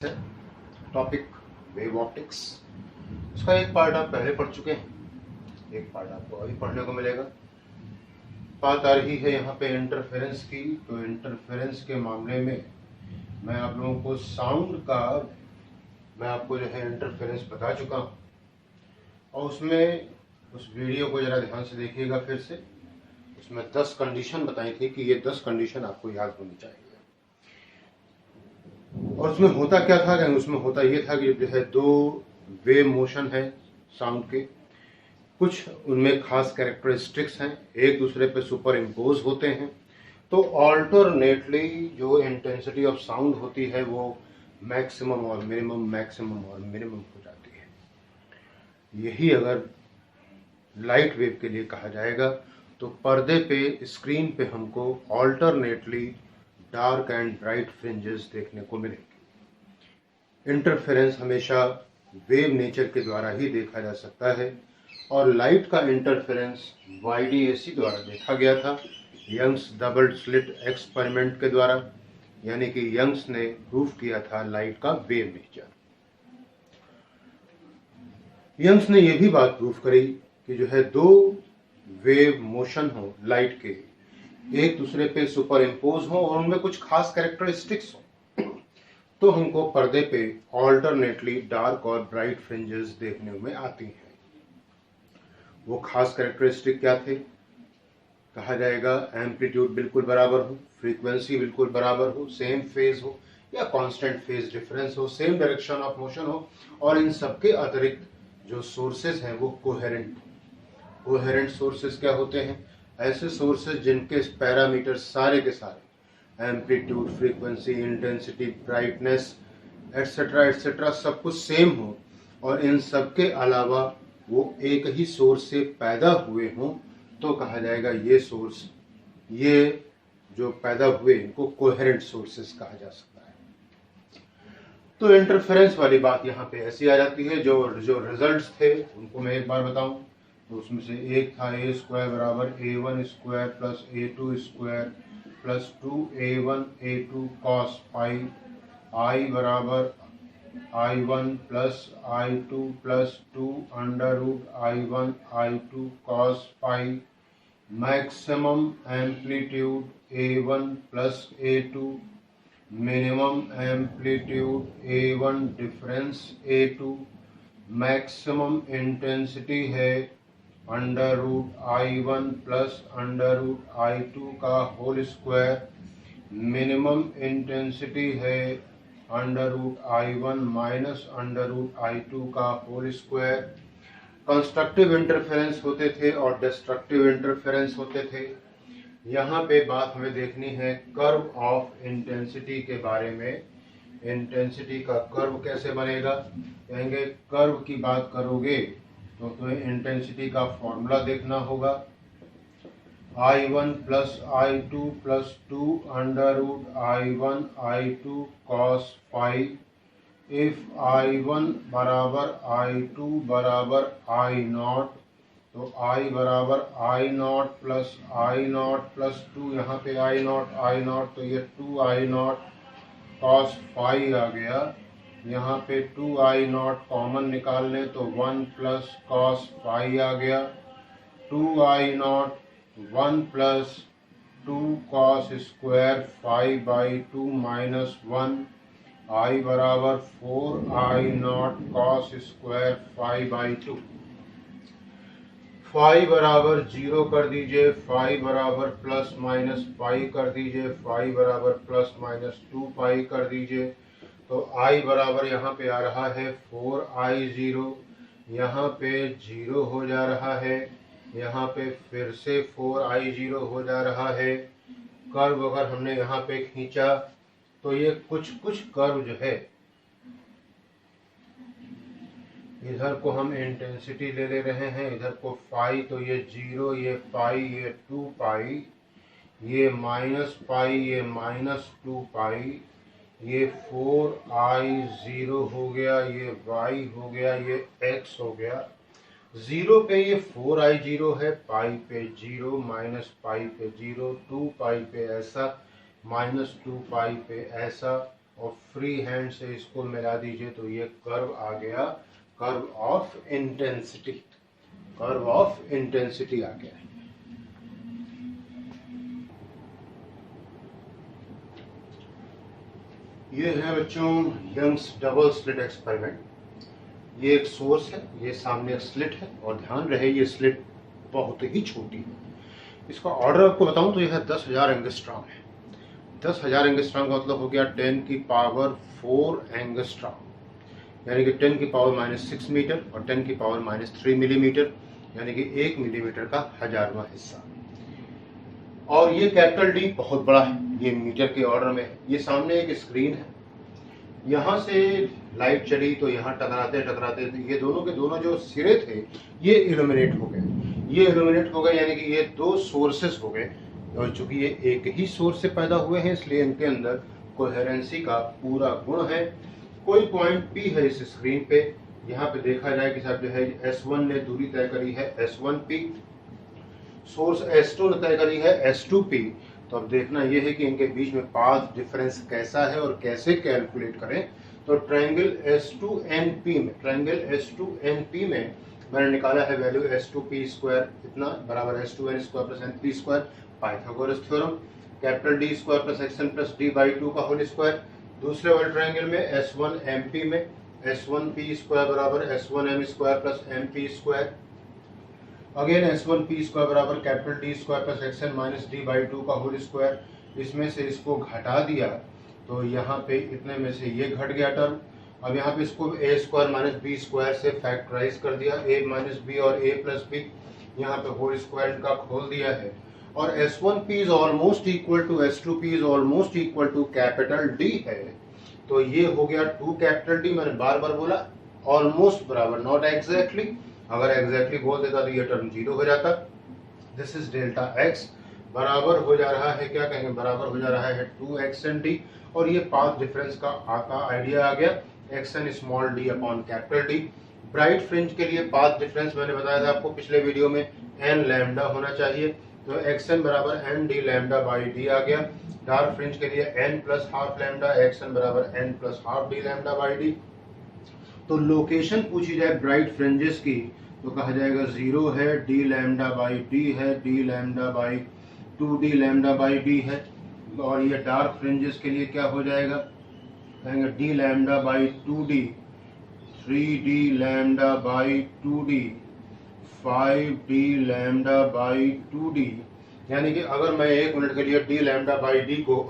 Topic wave optics. इसका एक part आप पहले पढ़ चुके हैं, एक पार्ट आपको अभी पढ़ने को मिलेगा। बात आ रही है यहाँ पे इंटरफेरेंस की। तो इंटरफेरेंस के मामले में मैं आप लोगों को साउंड का मैं आपको जो है इंटरफेरेंस बता चुका हूँ, और उसमें उस वीडियो को ज़रा ध्यान से देखिएगा फिर से। उसमें 10 कंडीशन बताई थी कि ये 10 कंडीशन आपको याद होनी चाहिए। और उसमें होता क्या था, उसमें होता ये था कि जो है दो वेव मोशन है साउंड के, कुछ उनमें खास कैरेक्टरिस्टिक्स हैं, एक दूसरे पे सुपर इम्पोज होते हैं। तो ऑल्टरनेटली जो इंटेंसिटी ऑफ साउंड होती है वो मैक्सिमम और मिनिमम, मैक्सिमम और मिनिमम हो जाती है। यही अगर लाइट वेव के लिए कहा जाएगा तो पर्दे पे, स्क्रीन पे हमको alternately dark and bright fringes देखने को मिलेंगे। इंटरफेरेंस हमेशा वेव नेचर के द्वारा ही देखा जा सकता है, और लाइट का इंटरफेरेंस YDAC द्वारा देखा गया था, यंग्स डबल स्लिट एक्सपेरिमेंट के द्वारा। यानी कि यंग्स ने प्रूव किया था लाइट का वेव नेचर। यंग्स ने यह भी बात प्रूव करी कि जो है दो वेव मोशन हो लाइट के, एक दूसरे पे सुपर इम्पोज हो और उनमें कुछ खास कैरेक्टरिस्टिक्स हो, तो हमको पर्दे पे ऑल्टरनेटली डार्क और ब्राइट फ्रिंजेस देखने में आती हैं। वो खास कैरेक्टरिस्टिक क्या थे? कहा जाएगा एम्पलीट्यूड बिल्कुल बराबर हो, फ्रीक्वेंसी बिल्कुल बराबर हो, सेम फेज हो या कांस्टेंट फेज डिफरेंस हो, सेम डायरेक्शन ऑफ मोशन हो, और इन सबके अतिरिक्त जो सोर्सेज हैं वो कोहेरेंट। कोहेरेंट सोर्सेज क्या होते हैं? ऐसे सोर्सेज जिनके पैरामीटर सारे के सारे amplitude, frequency, intensity, brightness etcetera etcetera सब कुछ सेम हो, और इन सब के अलावा वो एक ही सोर्स से पैदा हुए हों, तो कहा जाएगा ये सोर्स, ये जो पैदा हुए इनको कोहेरेंट सोर्सेस कहा जा सकता है। तो इंटरफेरेंस वाली बात यहाँ पे ऐसी आ जाती है। जो रिजल्ट्स थे उनको मैं एक बार बताऊं, तो उसमें से एक था a स्क्वायर बराबर a1 square plus a2 square plus 2a1 a2 cos pi, i बराबर i1 plus i2 plus 2 under root i1 i2 cos pi, maximum amplitude a1 plus a2, minimum amplitude a1 difference a2, maximum intensity है under root i1 plus under root i2 का whole square, minimum intensity है under root i1 minus under root i2 का whole square. Constructive interference होते थे और destructive interference होते थे। यहाँ पे बात हमें देखनी है कर्व ऑफ इंटेंसिटी के बारे में। इंटेंसिटी का कर्व कैसे बनेगा? कहेंगे कर्व की बात करोगे तो तुम्हें इंटेंसिटी का फॉर्मूला देखना होगा, i1 plus i2 plus 2 under root i1 i2 cos phi. If i1 बराबर i2 बराबर i0, तो i बराबर i0 प्लस 2, यहाँ पे i0 तो ये 2i0 कॉस फाई आ गया। यहाँ पे 2i0 कॉमन निकाल लें तो 1 प्लस कॉस फाई आ गया। 2i0 1 plus 2 cos square 5/2 minus 1, i बराबर 4i0 कॉस स्क्वायर 5/2। फाई बराबर 0 कर दीजिए, फाई बराबर प्लस माइनस पाई कर दीजिए, फाई बराबर प्लस माइनस 2 पाई कर दीजिए। तो i बराबर यहाँ पे आ रहा है 4i0, यहाँ पे 0 हो जा रहा है, यहाँ पे फिर से 4i0 हो जा रहा है। कर्व अगर हमने यहाँ पे खींचा तो ये कुछ कर्व जो है, इधर को हम इंटेंसिटी ले रहे हैं, इधर को फाई, तो ये 0, ये पाई, ये 2 पाई, ये माइनस पाई, ये माइनस 2 पाई, ये 4i0 हो गया, ये y हो गया, ये x हो गया। 0 पे ये 4i0 है, पाई पे 0, माइनस पाई पे 0, 2 पाई पे ऐसा, माइनस 2 पाई पे ऐसा, और फ्री हैंड से इसको मिला दीजिए तो ये कर्व आ गया, curve of intensity, curve of intensity आ गया। ये है बच्चों यंग्स डबल स्लिट एक्सपेरिमेंट। ये एक सोर्स है, ये सामने एक स्लिट है, और ध्यान रहे ये स्लिट बहुत ही छोटी है। इसका ऑर्डर आपको बताऊं तो यह 10,000 एंगस्ट्रॉम है। 10,000 एंगस्ट्रॉम का मतलब हो गया 10 की पावर 4 एंगस्ट्रॉम, यानी कि 10 की पावर -6 मीटर और 10 की पावर -3 मिलीमीटर, यानी कि 1 मिलीमीटर का 1000वां हिस्सा। और ये कैपिटल डी बहुत बड़ा है, ये मीटर के ऑर्डर में है। ये सामने एक स्क्रीन है, यहाँ से लाइट चली तो यहाँ टकराते टकराते ये दोनों के दोनों जो सिरे थे ये इल्यूमिनेट हो गए, ये इल्यूमिनेट हो गए, यानी कि ये दो सोर्सेस हो गए। और चूंकि ये एक ही सोर्स से पैदा हुए हैं इसलिए इनके अंदर कोहेरेंसी का पूरा गुण है। कोई पॉइंट P है इस स्क्रीन पे, यहाँ पे देखा जाए कि साहब जो है S1 ने दूरी तय करी है S1P, सोर्स S2 ने तय करी है S2P। तो अब देखना यह है कि इनके बीच में पाथ डिफरेंस कैसा है और कैसे कैलकुलेट करें। तो ट्रायंगल S2NP में, ट्रायंगल S2NP में मैंने निकाला है वैल्यू S2P स्क्वायर इतना बराबर S2N square plus NP square, Pythagoras theorem, capital D square plus XN plus D/2 का होल स्क्वायर। दूसरे वाले ट्रायंगल में S1MP में S1P स्क्वायर बराबर S1M square plus MP square, again S1P square बराबर capital D square plus XN minus D/2 का whole square. इसमें से इसको घटा दिया तो यहाँ पे इतने में से ये घट गया टर्म। अब यहाँ पे इसको A square minus B square से फैक्टराइज कर दिया, A माइनस B और A प्लस B, यहाँ पे होल स्क्वायर का खोल दिया है। और S1P is almost equal to S2P is almost equal to capital D है। तो ये हो गया 2 कैपिटल D, मैंने बार बार बोला ऑलमोस्ट बराबर, नॉट एग्जैक्टली। अगर एग्जैक्टली बोल देता तो ये टर्म 0 हो जाता। दिस इज डेल्टा x बराबर हो जा रहा है, क्या कहेंगे, बराबर हो जा रहा है 2xnd। और ये पाथ डिफरेंस का आइडिया आ गया, xn small d upon capital D। Bright fringe के लिए पाथ डिफरेंस मैंने बताया था आपको पिछले वीडियो में, n लैम्डा होना चाहिए, तो xn बराबर n d lambda by d आ गया। डार्क फ्रिंज के लिए n plus half lambda, xn बराबर n plus half d lambda by d। तो लोकेशन पूछी जाए ब्राइट फ्रिंजेस की तो कहा जाएगा 0 है, d लैम्डा बाई d है, d lambda by 2d lambda by d है। और ये डार्क फ्रिंजेस के लिए क्या हो जाएगा, कहेंगे d lambda by 2d, 3d lambda by 2d, 5d lambda by 2d। यानी कि अगर मैं 1 मिनट के लिए d लैम्डा बाई d को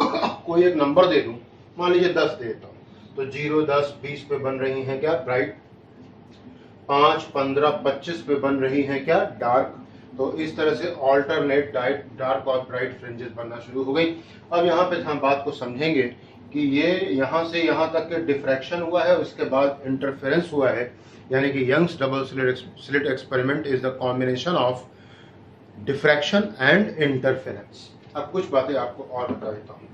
कोई एक नंबर दे दूं, मान लीजिए 10 देता हूं, तो 0, 10, 20 पे बन रही हैं क्या ब्राइट, 5, 15, 25 पे बन रही हैं क्या डार्क। तो इस तरह से ऑल्टरनेट डार्क और ब्राइट फ्रिंजेस बनना शुरू हो गई। अब यहाँ पे हम बात को समझेंगे कि ये यहाँ से यहाँ तक के डिफ्रैक्शन हुआ है, उसके बाद इंटरफेरेंस हुआ है, यानी कि Young's double slit experiment is the combination of diffraction and interference. अब कुछ बातें आपको और बता देता हूँ।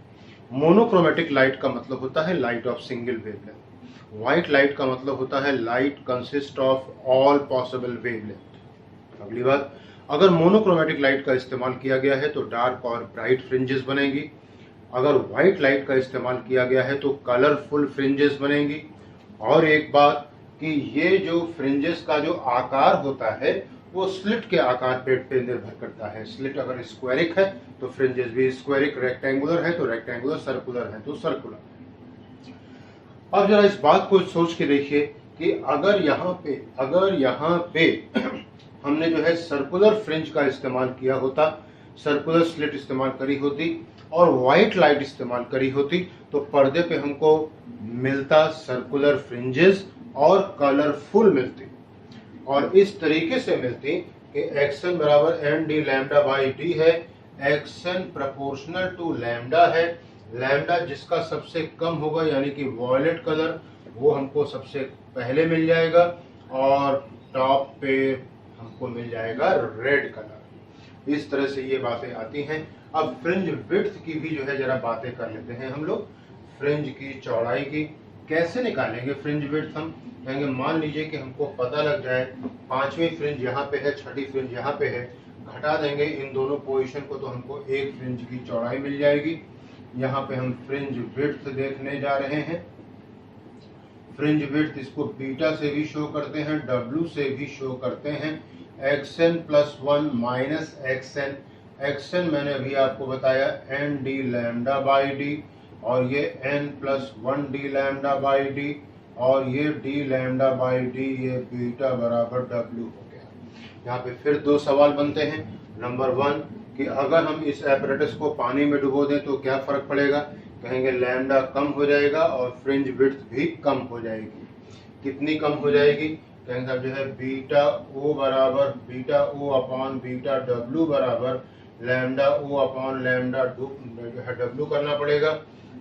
मोनोक्रोमेटिक लाइट का मतलब होता है light of single wavelength. White light का मतलब होता है light consist of all possible wavelength. अगली बात, अगर मोनोक्रोमेटिक लाइट का इस्तेमाल किया गया है तो डार्क और ब्राइट फ्रिंजेस बनेंगी। अगर व्हाइट लाइट का इस्तेमाल किया गया है तो कलरफुल फ्रिंजेस बनेंगी। और एक बात कि ये जो फ्रिंजेस का जो आकार होता है वो स्लिट के आकार पे निर्भर करता है। स्लिट अगर स्क्वायरिक है तो फ्रिंजेस भी स्क्वायरिक, रेक्टेंगुलर है तो रेक्टेंगुलर, सर्कुलर है तो सर्कुलर। अब जरा इस बात को सोच के देखिए कि अगर यहाँ पे हमने जो है सर्कुलर फ्रिंज का इस्तेमाल किया होता, सर्कुलर स्लिट इस्तेमाल करी होती और व्हाइट लाइट इस्तेमाल करी होती, तो पर्दे पे हमको मिलता सर्कुलर फ्रिंजेस और कलरफुल मिलती, और इस तरीके से मिलती कि एक्सन बराबर N D lambda by D है, एक्सन प्रोपोर्शनल टू लैम्डा है। लैम्डा जिसका सबसे कम होगा यानी कि वॉयलेट कलर, वो हमको सबसे पहले मिल जाएगा, और टॉप पे हमको मिल जाएगा रेड कलर। इस तरह से ये बातें आती हैं। अब फ्रिंज विड्थ की भी जो है जरा बातें कर लेते हैं हम लोग। फ्रिंज की चौड़ाई की कैसे निकालेंगे फ्रिंज विड्थ, हम कहेंगे मान लीजिए कि हमको पता लग जाए 5वीं फ्रिंज यहाँ पे है, 6ठी फ्रिंज यहाँ पे है, घटा देंगे इन दोनों पोजीशन को तो हमको एक फ्रिंज की चौड़ाई मिल जाएगी। यहाँ पे हम फ्रिंज विड्थ देखने जा रहे हैं। फ्रिंज विड्थ इसको बीटा से भी शो करते हैं, डब्ल्यू से भी शो करते हैं। xn+1 माइनस xn मैंने अभी आपको बताया n d lambda by D, और ये n+1 d lambda by D, और ये d लैम्डा बाई डी, ये बीटा बराबर w हो गया। यहाँ पे फिर दो सवाल बनते हैं। नंबर 1 कि अगर हम इस एपरेटस को पानी में डुबो दें तो क्या फर्क पड़ेगा? कहेंगे लैम्डा कम हो जाएगा और फ्रिंज विड्थ भी कम हो जाएगी। कितनी कम हो जाएगी? कहेंगे साहब जो है beta O upon beta W बराबर लैम्डा ओ अपॉन लैम्डा जो है डब्ल्यू करना पड़ेगा।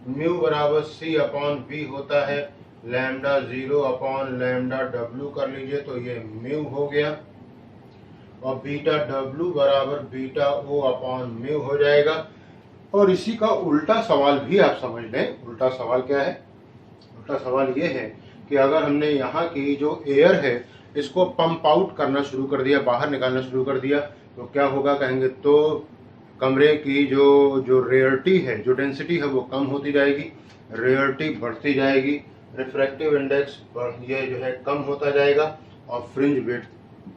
म्यू बराबर सी अपॉन बी होता है, लैम्डा 0 अपॉन लैम्डा डब्ल्यू कर लीजिए तो ये म्यू हो गया, और बीटा डब्ल्यू बराबर बीटा ओ अपॉन म्यू हो जाएगा। और इसी का उल्टा सवाल भी आप समझ लें। उल्टा सवाल क्या है? उल्टा सवाल ये है कि अगर हमने यहाँ की जो एयर है इसको पंप आउट करना शुरू कर दिया, बाहर निकालना शुरू कर दिया, तो क्या होगा? कहेंगे तो कमरे की जो रेयरिटी है, जो डेंसिटी है वो कम होती जाएगी, रेयरिटी बढ़ती जाएगी, रिफ्रैक्टिव इंडेक्स ये जो है कम होता जाएगा, और फ्रिंज विड्थ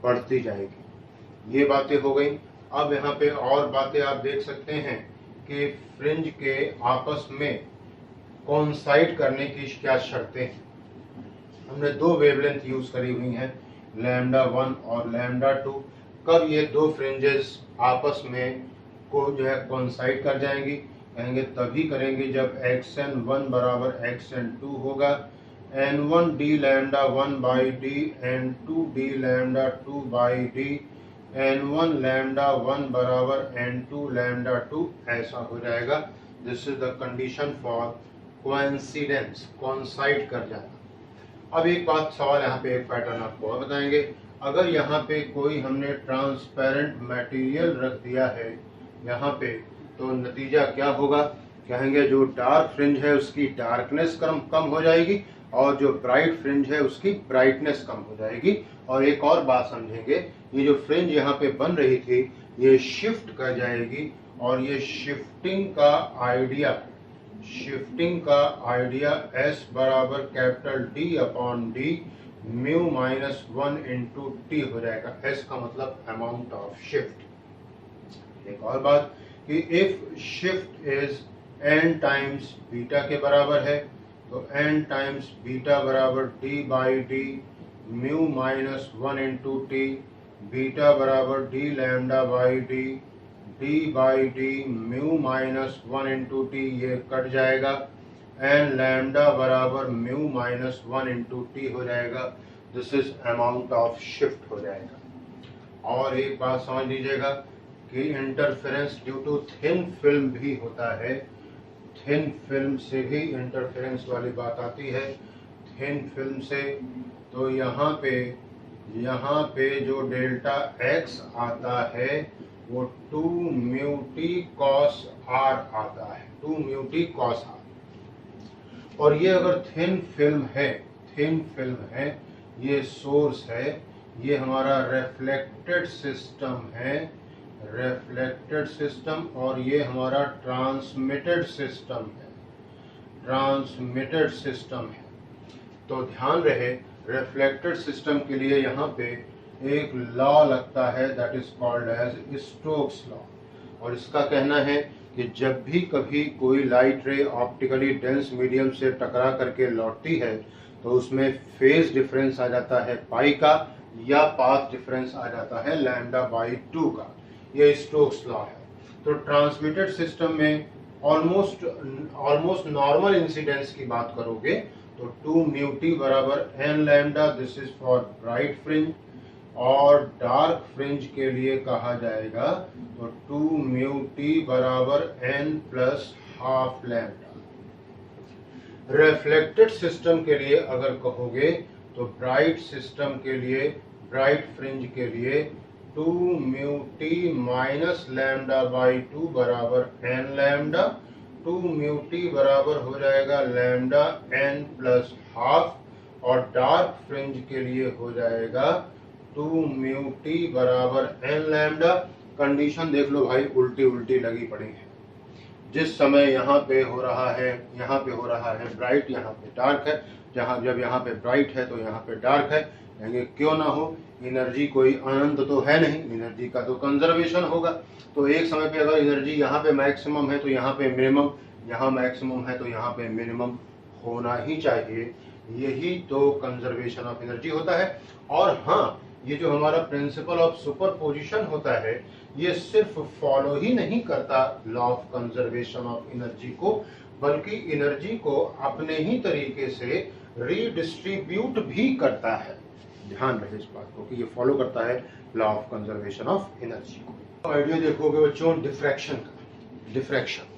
बढ़ती जाएगी। ये बातें हो गई। अब यहाँ पे और बातें आप देख सकते हैं कि फ्रिंज के आपस में कोइंसाइड करने की क्या शर्तें हैं। हमने दो वेवलेंथ यूज करी हुई हैं, लैम्डा 1 और लैम्डा 2। कब ये दो फ्रिंजेस आपस में को जो है कोइंसाइड कर जाएंगी? कहेंगे तभी करेंगे जब xn1 बराबर xn2 होगा, n1 d lambda 1 by D, n2 d lambda 2 by D, n1 lambda 1 बराबर n2 लैम्डा 2, ऐसा हो जाएगा। This is the condition for coincidence, coincide कर जाना। अब एक बात सवाल यहाँ पे, एक पैटर्न आपको और बताएंगे। अगर यहाँ पे कोई हमने ट्रांसपेरेंट मटेरियल रख दिया है यहाँ पे, तो नतीजा क्या होगा? कहेंगे जो डार्क फ्रिंज है उसकी डार्कनेस कम हो जाएगी, और जो ब्राइट फ्रिंज है उसकी ब्राइटनेस कम हो जाएगी। और एक और बात समझेंगे, ये जो फ्रिंज यहाँ पे बन रही थी ये शिफ्ट कर जाएगी, और ये शिफ्टिंग का आइडिया S बराबर capital D upon D mu minus 1 into T हो जाएगा। S का मतलब अमाउंट ऑफ शिफ्ट। एक और बात कि if shift is n times beta के बराबर है, तो n टाइम्स बीटा बराबर d by D mu minus 1 into T, beta बराबर d lambda by D, d by D mu minus 1 into T, ये कट जाएगा, n लैम्डा बराबर mu minus 1 into T हो जाएगा। This is amount of shift हो जाएगा। और एक बात समझ लीजिएगा कि interference due to thin film भी होता है। थिन फिल्म से भी इंटरफेरेंस वाली बात आती है। थिन फिल्म से तो यहाँ पे जो डेल्टा x आता है वो 2 म्यू टी कॉस r आता है, 2 म्यू टी कॉस r। और ये अगर थिन फिल्म है, ये सोर्स है, ये हमारा रिफ्लेक्टेड सिस्टम और ये हमारा ट्रांसमिटेड सिस्टम है। तो ध्यान रहे, रिफ्लेक्टेड सिस्टम के लिए यहाँ पे एक लॉ लगता है, that is called as Stokes law. और इसका कहना है कि जब भी कभी कोई लाइट रे ऑप्टिकली डेंस मीडियम से टकरा करके लौटती है तो उसमें फेज डिफरेंस आ जाता है पाई का, या पाथ डिफरेंस आ जाता है लैम्डा बाई 2 का। ये स्टोक्स लॉ है। तो ट्रांसमिटेड सिस्टम में ऑलमोस्ट नॉर्मल इंसिडेंस की बात करोगे तो 2 म्यू टी बराबर n lambda, this is for bright fringe, और डार्क फ्रिंज के लिए कहा जाएगा तो 2 म्यू टी बराबर n plus half lambda. Reflected system के लिए अगर कहोगे तो ब्राइट फ्रिंज के लिए 2 mu T minus lambda by 2 बराबर n लैम्डा, 2 म्यू टी बराबर हो जाएगा लैम्डा n प्लस हाफ, और डार्क फ्रिंज के लिए हो जाएगा 2 म्यू टी बराबर n लैम्डा। कंडीशन देख लो भाई, उल्टी लगी पड़ी है। जिस समय यहाँ पे हो रहा है ब्राइट, यहाँ पे डार्क है, जब यहाँ पे ब्राइट है तो यहाँ पे डार्क है। यानी क्यों ना हो, एनर्जी कोई अनंत तो है नहीं, एनर्जी का तो कंजर्वेशन होगा। तो एक समय पे अगर एनर्जी यहाँ पे मैक्सिमम है तो यहाँ पे मिनिमम, यहाँ मैक्सिमम है तो यहाँ पे मिनिमम होना ही चाहिए। यही तो कंजर्वेशन ऑफ एनर्जी होता है। और हाँ, ये जो हमारा प्रिंसिपल ऑफ सुपरपोजिशन होता है, ये सिर्फ फॉलो ही नहीं करता law of conservation of energy को, बल्कि एनर्जी को अपने ही तरीके से रीडिस्ट्रीब्यूट भी करता है। ध्यान रहे इस बात को कि ये फॉलो करता है law of conservation of energy को। आइडिया देखोगे बच्चों डिफ्रैक्शन का। Diffraction,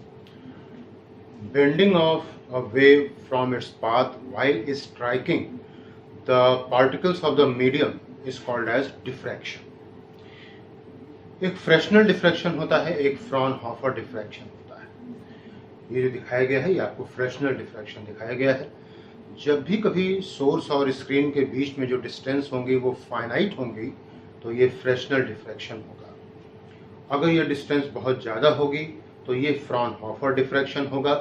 bending of a wave from its path while striking the particles of the medium is called as diffraction. एक फ्रेशनल डिफ्रैक्शन होता है, एक फ्रॉनहोफर डिफ्रैक्शन होता है। ये जो दिखाया गया है, ये आपको फ्रेशनल डिफ्रैक्शन दिखाया गया है। जब भी कभी सोर्स और स्क्रीन के बीच में जो डिस्टेंस होंगी वो फाइनाइट होंगी तो ये फ्रेशनल डिफ्रैक्शन होगा। अगर ये डिस्टेंस बहुत ज़्यादा होगी तो ये फ्रॉनहोफर डिफ्रैक्शन होगा।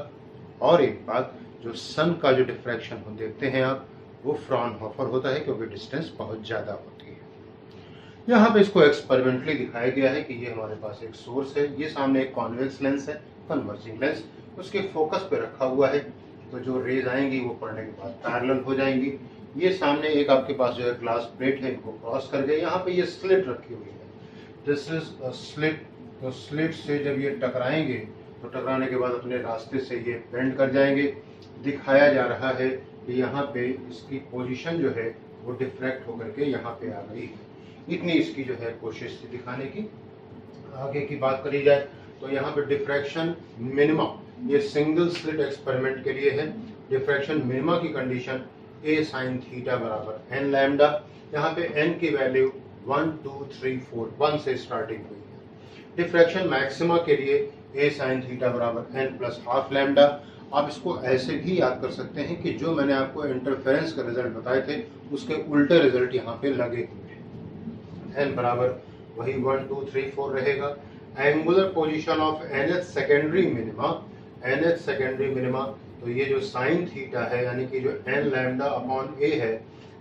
और एक बात, जो सन का जो डिफ्रैक्शन हम देखते हैं आप, वो फ्रॉनहोफर होता है क्योंकि डिस्टेंस बहुत ज़्यादा होती है। यहाँ पे इसको एक्सपेरिमेंटली दिखाया गया है कि ये हमारे पास एक सोर्स है, ये सामने एक कॉन्वेक्स लेंस है, कन्वर्जिंग लेंस, उसके फोकस पे रखा हुआ है। तो जो रेज आएंगी वो पड़ने के बाद पैरेलल हो जाएंगी। ये सामने एक आपके पास जो है ग्लास प्लेट है, इनको क्रॉस कर गए, यहाँ पे ये स्लिट रखी हुई है, दिस इज अ स्लिट। तो स्लिट से जब ये टकराएंगे तो टकराने के बाद अपने रास्ते से ये बेंड कर जाएंगे। दिखाया जा रहा है कि यहाँ पे इसकी पोजीशन जो है वो डिफ्रैक्ट होकर के यहाँ पे आ गई है। इतनी इसकी जो है कोशिश थी दिखाने की। आगे की बात करी जाए तो यहाँ पे डिफ्रैक्शन मिनिमा, ये सिंगल स्लिट एक्सपेरिमेंट के लिए है। डिफ्रैक्शन मिनिमा की कंडीशन a sin थीटा बराबर n लैम्डा। यहाँ पे n की वैल्यू 1 2 3 4 1 से स्टार्टिंग हुई है। डिफ्रैक्शन मैक्सिमा के लिए a sin थीटा बराबर n प्लस हाफ लैम्डा। आप इसको ऐसे भी याद कर सकते हैं कि जो मैंने आपको इंटरफेरेंस का रिजल्ट बताए थे उसके उल्टे रिजल्ट यहाँ पे लगे हुए हैं। n बराबर वही 1 2 3 4 रहेगा। Angular position of nth secondary minima, nth secondary minima, तो ये जो साइन थीटा है यानी कि जो n लैम्डा अपॉन a है,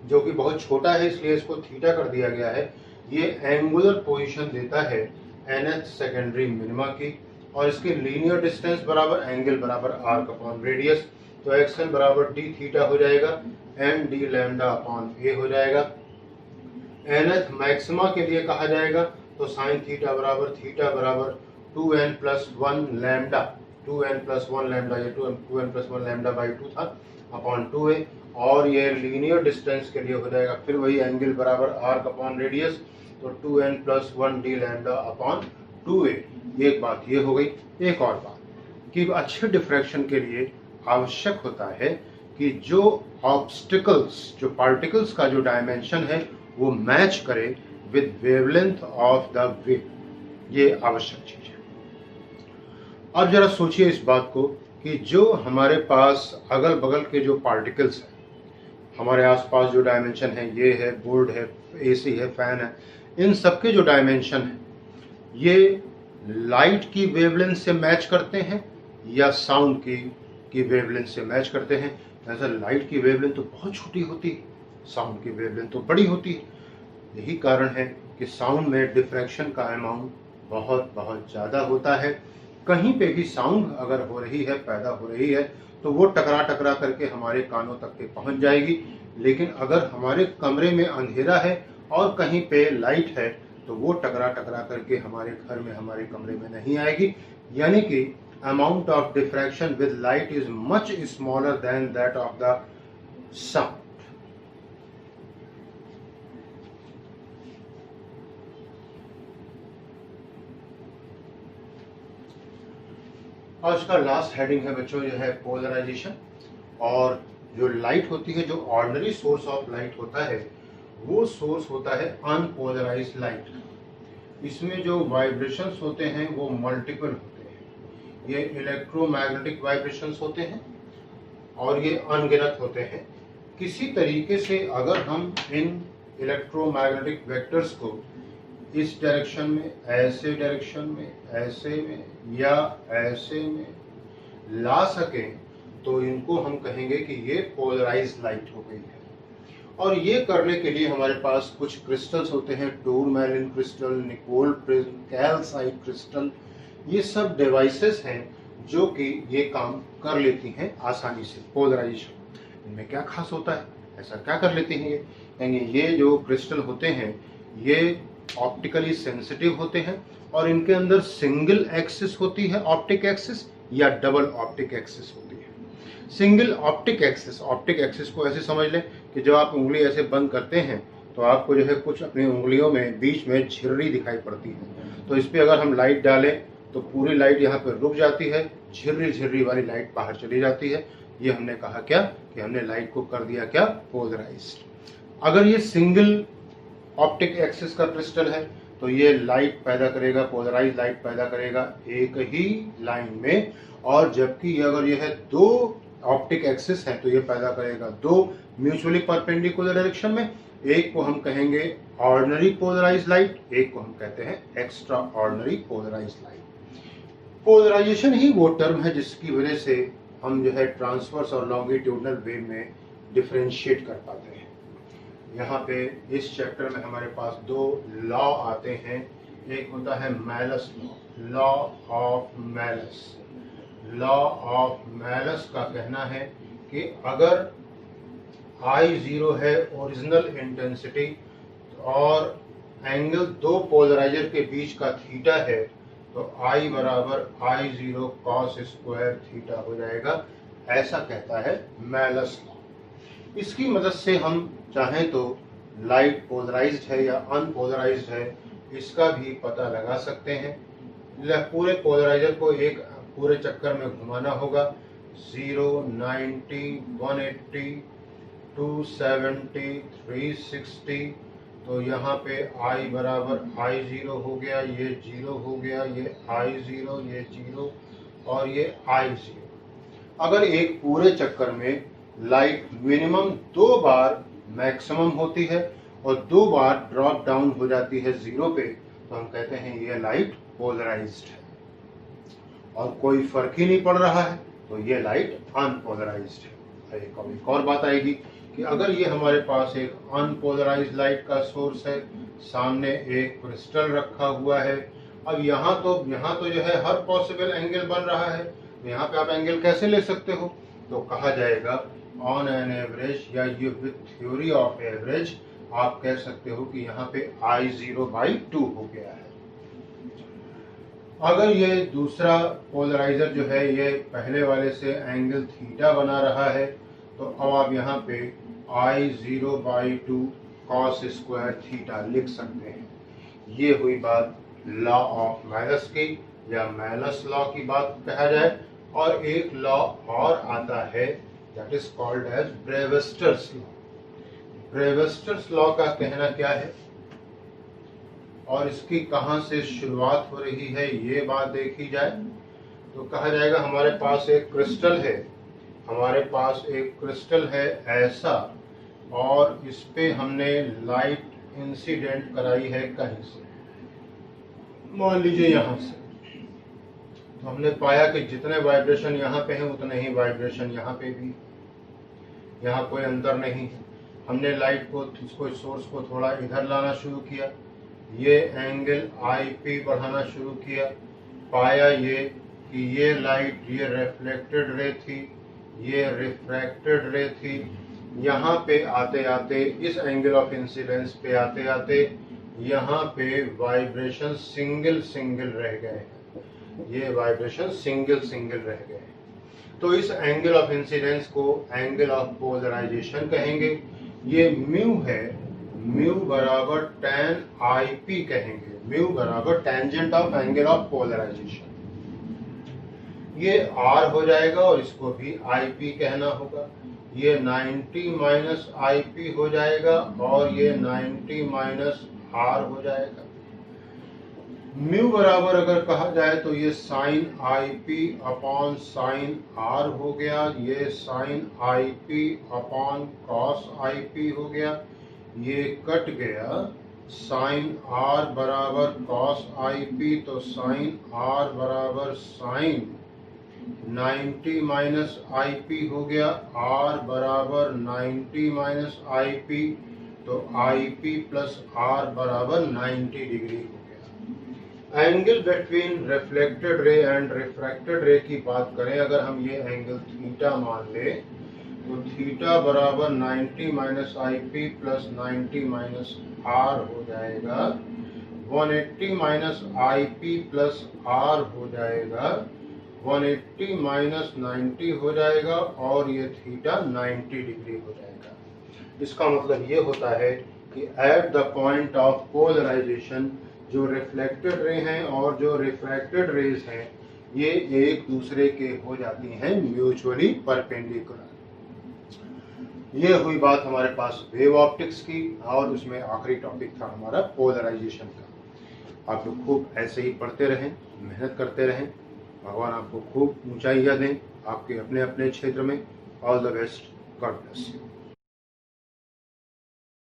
जो कि बहुत छोटा है इसलिए इसको थीटा कर दिया गया है, ये एंगुलर पोजीशन देता है nth सेकेंडरी मिनिमा की। और इसके लीनियर डिस्टेंस बराबर एंगल बराबर आर्क अपॉन रेडियस, तो एक्सएल बराबर डी थीटा हो जाएगा, एम डी लैम्डा अपॉन ए हो जाएगा। nth मैक्सिमा के लिए कहा जाएगा तो साइन थीटा बराबर 2n plus 1 lambda, 2n plus 1 lambda, ये 2n प्लस 1 लैम्डा बाई 2 था अपॉन 2a। और ये लीनियर डिस्टेंस के लिए हो जाएगा फिर वही एंगल बराबर आर्क अपॉन रेडियस, तो 2n plus 1 D lambda upon 2a। एक बात ये हो गई। एक और बात कि अच्छे डिफ्रैक्शन के लिए आवश्यक होता है कि जो ऑब्स्टिकल्स, जो पार्टिकल्स का जो डायमेंशन है वो मैच करे with wavelength of the wave, ये आवश्यक चीज है। अब जरा सोचिए इस बात को कि जो हमारे पास अगल बगल के जो पार्टिकल्स हैं, हमारे आसपास जो डायमेंशन है, ये है, बोर्ड है, एसी है, फैन है, इन सबके जो डायमेंशन है ये लाइट की वेवलेंथ से मैच करते हैं या साउंड की वेवलेंथ से मैच करते हैं। ऐसा लाइट की वेवलेंथ तो बहुत छोटी होती है, साउंड की वेवलेंथ तो बड़ी होती है। यही कारण है कि साउंड में डिफ्रैक्शन का अमाउंट बहुत बहुत ज़्यादा होता है। कहीं पे भी साउंड अगर हो रही है, पैदा हो रही है, तो वो टकरा टकरा करके हमारे कानों तक के पहुंच जाएगी। लेकिन अगर हमारे कमरे में अंधेरा है और कहीं पे लाइट है तो वो टकरा टकरा करके हमारे घर में, हमारे कमरे में नहीं आएगी। यानी कि amount of diffraction with light is much smaller than that of the sound. आज का लास्ट हेडिंग है बच्चों, जो है पोलराइजेशन। और जो लाइट होती है, जो ऑर्डिनरी सोर्स ऑफ लाइट होता है, वो सोर्स होता है अनपोलराइज्ड लाइट। इसमें जो वाइब्रेशंस होते हैं वो मल्टीपल होते हैं। ये इलेक्ट्रोमैग्नेटिक वाइब्रेशंस होते हैं और ये अनगिनत होते हैं। किसी तरीके से अगर हम इन इलेक्ट्रोमैग्नेटिक वेक्टर्स को इस डायरेक्शन में, ऐसे डायरेक्शन में, ऐसे में या ऐसे में ला सकें तो इनको हम कहेंगे कि ये पोलराइज्ड लाइट हो गई है। और ये करने के लिए हमारे पास कुछ क्रिस्टल्स होते हैं, tourmaline crystal, Nicol prism, calcite crystal, ये सब डिवाइसेस हैं जो कि ये काम कर लेती हैं आसानी से पोलराइजेशन। इनमें क्या खास होता है, ऐसा क्या कर लेती हैं ये? कहेंगे ये जो क्रिस्टल होते हैं ये ऑप्टिकली सेंसिटिव होते हैं और इनके अंदर सिंगल एक्सिस होती है ऑप्टिक एक्सिस या डबल ऑप्टिक एक्सिस होती है। सिंगल ऑप्टिक एक्सिस को ऐसे समझ लें कि जब आप उंगली ऐसे बंद करते हैं तो आपको जो है कुछ अपनी उंगलियों में बीच में झिर्री दिखाई पड़ती है। तो इस पर अगर हम लाइट डालें तो पूरी लाइट यहाँ पर रुक जाती है, झिर्री वाली लाइट बाहर चली जाती है। ये हमने कहा क्या कि हमने लाइट को कर दिया क्या, पोलराइज्ड। अगर ये सिंगल ऑप्टिक एक्सिस का क्रिस्टल है तो ये लाइट पैदा करेगा, पोलराइज लाइट पैदा करेगा एक ही लाइन में। और जबकि अगर यह है दो ऑप्टिक एक्सिस है तो ये पैदा करेगा दो म्यूचुअली परपेंडिकुलर डायरेक्शन में। एक को हम कहेंगे ऑर्डिनरी पोलराइज लाइट, एक को हम कहते हैं extraordinary polarise light. Polarisation ही वो टर्म है जिसकी वजह से हम जो है ट्रांसवर्स और लॉन्गिट्यूडनल वेव में डिफरेंशिएट कर पाते हैं। यहाँ पे इस चैप्टर में हमारे पास दो लॉ आते हैं। एक होता है malleus law of malleus. Law of malleus का कहना है कि अगर I0 है ओरिजिनल इंटेंसिटी और एंगल दो पोलराइजर के बीच का थीटा है तो I बराबर I0 cos स्क्वायर थीटा हो जाएगा, ऐसा कहता है मैलस लॉ। इसकी मदद से हम चाहें तो लाइट पोलराइज्ड है या अनपोलराइज्ड है इसका भी पता लगा सकते हैं। पूरे पोलराइजर को एक पूरे चक्कर में घुमाना होगा, 0, 90, 180, 270, 360। तो यहाँ पे I बराबर I0 हो गया, ये 0 हो गया, ये I0, ये 0 और ये I0। अगर एक पूरे चक्कर में लाइट मिनिमम 2 बार मैक्सिमम होती है और 2 बार ड्रॉप डाउन हो जाती है 0 पे तो हम कहते हैं ये लाइट पोलराइज्ड है। और कोई फर्क ही नहीं पड़ रहा है तो ये लाइट अनपोलराइज्ड है। एक और बात आएगी कि अगर ये हमारे पास एक अनपोलराइज्ड लाइट का सोर्स है, सामने एक क्रिस्टल रखा हुआ है, अब यहाँ तो जो है हर पॉसिबल एंगल बन रहा है, तो यहाँ पे आप एंगल कैसे ले सकते हो? तो कहा जाएगा ऑन एन एवरेज या ये विद थ्योरी ऑफ एवरेज आप कह सकते हो कि यहाँ पे I0/2 हो गया है। अगर ये दूसरा पोलराइजर जो है ये पहले वाले से एंगल थीटा बना रहा है तो अब आप यहाँ पे I0/2 cos स्क्वायर थीटा लिख सकते हैं। ये हुई बात लॉ ऑफ मैलस की या मैलस लॉ की बात कहा जाए। और एक लॉ और आता है that is called as Brewster's law. Brewster's law का कहना क्या है और इसकी कहां से शुरुआत हो रही है ये बात देखी जाए तो कहा जाएगा हमारे पास एक क्रिस्टल है ऐसा और इस पे हमने लाइट इंसिडेंट कराई है कहीं से, मान लीजिए यहाँ से। तो हमने पाया कि जितने वाइब्रेशन यहाँ पे हैं उतने ही वाइब्रेशन यहाँ पे भी, यहाँ कोई अंतर नहीं है। हमने लाइट को इसको सोर्स को थोड़ा इधर लाना शुरू किया, ये एंगल IP बढ़ाना शुरू किया, पाया ये कि ये लाइट ये रिफ्लेक्टेड रे थी, ये रिफ्रैक्टेड रे थी। यहाँ पे आते आते इस एंगल ऑफ इंसिडेंस पे आते आते यहाँ पे वाइब्रेशन सिंगल रह गए, ये वाइब्रेशन सिंगल रह गए। तो इस एंगल ऑफ इंसिडेंस को एंगल ऑफ पोलराइजेशन कहेंगे। ये म्यू है, म्यू बराबर tan IP कहेंगे, म्यू बराबर tangent of angle of polarization. ये R हो जाएगा और इसको भी IP कहना होगा। ये 90 माइनस IP हो जाएगा और ये 90 माइनस R हो जाएगा। म्यू बराबर अगर कहा जाए तो ये sine IP upon sine R हो गया, ये sine IP upon cos IP हो गया, ये कट गया। साइन R बराबर कॉस IP तो साइन R बराबर साइन 90 माइनस आई पी हो गया, R बराबर 90 माइनस आई पी, तो आई पी प्लस R बराबर 90 डिग्री हो गया। Angle between reflected ray and refracted रे की बात करें, अगर हम ये एंगल थीटा मान ले तो थीटा बराबर 90 minus I P plus 90 minus R हो जाएगा, 180 minus I P plus R हो जाएगा, 180 माइनस 90 हो जाएगा और ये थीटा 90 डिग्री हो जाएगा। इसका मतलब ये होता है कि at the point of polarization जो रिफ्लेक्टेड रे हैं और जो रिफ्रैक्टेड रेज हैं ये एक दूसरे के हो जाती हैं म्यूचुअली परपेंडिकुलर। ये हुई बात हमारे पास वेव ऑप्टिक्स की, और उसमें आखिरी टॉपिक था हमारा पोलराइजेशन का। आप लोग खूब ऐसे ही पढ़ते रहें, मेहनत करते रहें, भगवान आपको खूब ऊंचाइयां दें आपके अपने अपने क्षेत्र में। All the best, God bless you.